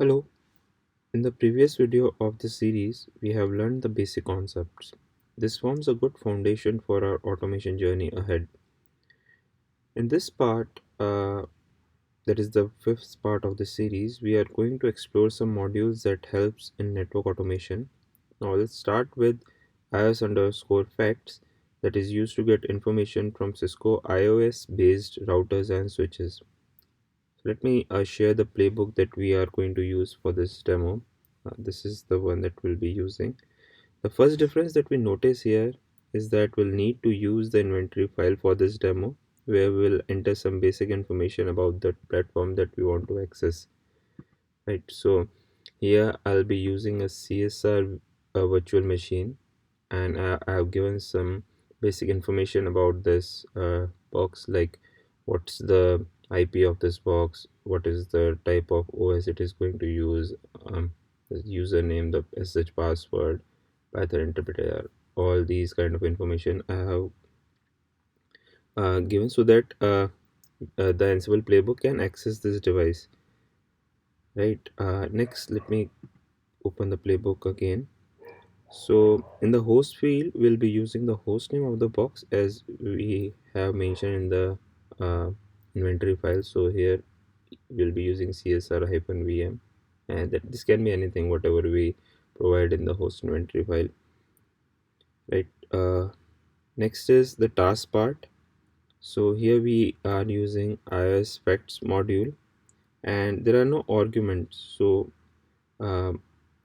Hello. In the previous video of this series, we have learned the basic concepts. This forms a good foundation for our automation journey ahead. In this part, that is the fifth part of the series, we are going to explore some modules that helps in network automation. Now let's start with IOS underscore facts that is used to get information from Cisco iOS based routers and switches. Let me share the playbook that we are going to use for this demo. This is the one that we'll be using. The first difference that we notice here is that we'll need to use the inventory file for this demo, where we'll enter some basic information about the platform that we want to access. Right, so here I'll be using a CSR virtual machine, and I have given some basic information about this box, like what's the IP of this box, what is the type of OS it is going to use, the username, the SSH password, Python interpreter, all these kind of information I have given so that the Ansible playbook can access this device. Right. Next, let me open the playbook again. So in the host field, we'll be using the host name of the box as we have mentioned in the uh, inventory file. So here we'll be using csr-vm, and that this can be anything, whatever we provide in the host inventory file. Right. Next is the task part. So here we are using iOS facts module, and there are no arguments. So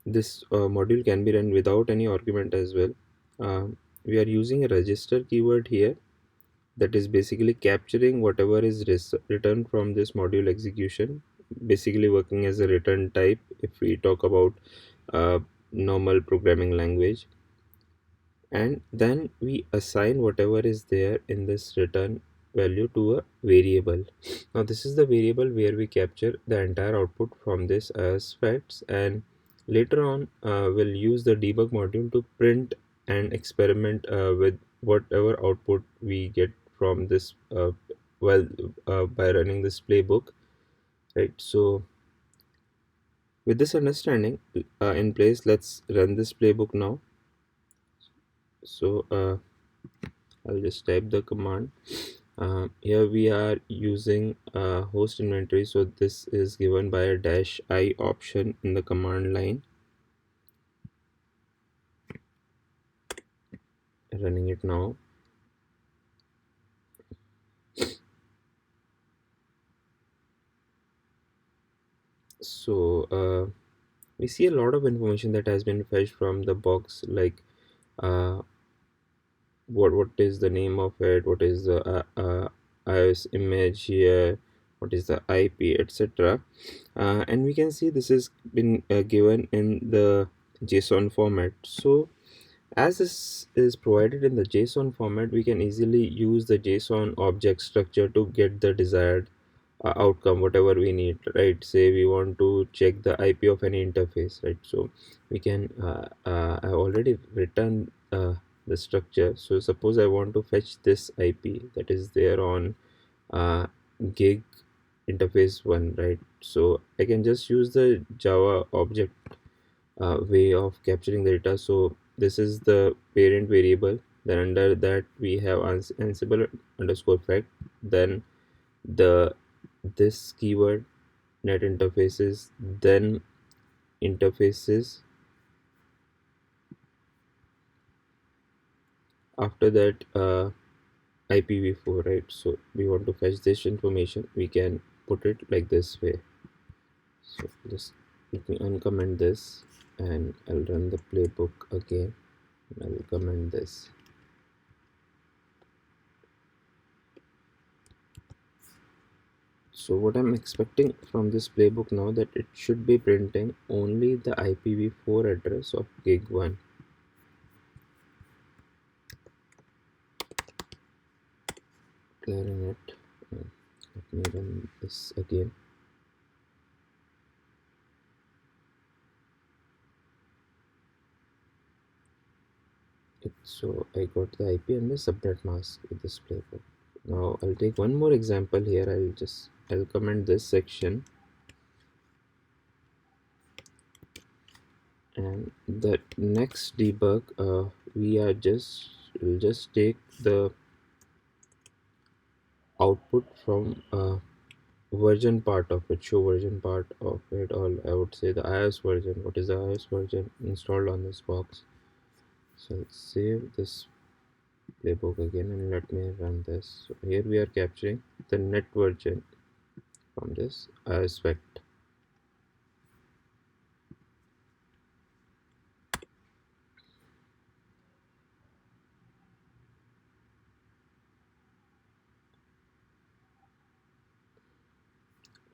this module can be run without any argument as well. We are using a register keyword here that is basically capturing whatever is returned from this module execution, basically working as a return type if we talk about normal programming language. And then we assign whatever is there in this return value to a variable. Now this is the variable where we capture the entire output from this as facts, and later on we'll use the debug module to print and experiment with whatever output we get from this well by running this playbook. Right, so with this understanding in place, let's run this playbook now. So I'll just type the command. Here we are using host inventory, so this is given by a -i option in the command line. Running it now. So we see a lot of information that has been fetched from the box, like uh, what is the name of it, what is the iOS image here, what is the IP, etc. And we can see this has been given in the JSON format. So as this is provided in the JSON format, we can easily use the JSON object structure to get the desired outcome, whatever we need. Right, say we want to check the IP of any interface, right? So we can I've already written the structure. So suppose I want to fetch this IP that is there on uh, gig interface 1, right? So I can just use the Java object way of capturing the data. So this is the parent variable, then under that we have ansible underscore fact, then the this keyword net interfaces, then interfaces, after that IPv4, right? So we want to fetch this information, we can put it like this way. So just let me uncomment this, and I'll run the playbook again, and I'll comment this. So what I'm expecting from this playbook now, that it should be printing only the IPv4 address of gig 1. Clearing it. Let me run this again. So I got the IP and the subnet mask with this playbook. Now I'll take one more example here. I'll comment this section. And the next debug, we are just will just take the output from version part of it, show version part of it, or I would say the iOS version. What is the iOS version installed on this box? So let's save this playbook again and let me run this. So here we are capturing the net version from this iOS vect.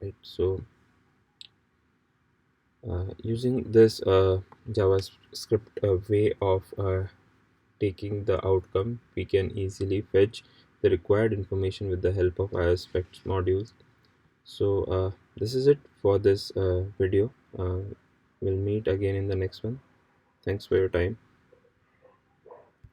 Right, so using this JavaScript way of taking the outcome, we can easily fetch the required information with the help of iOS Facts modules. So this is it for this video. We'll meet again in the next one. Thanks for your time.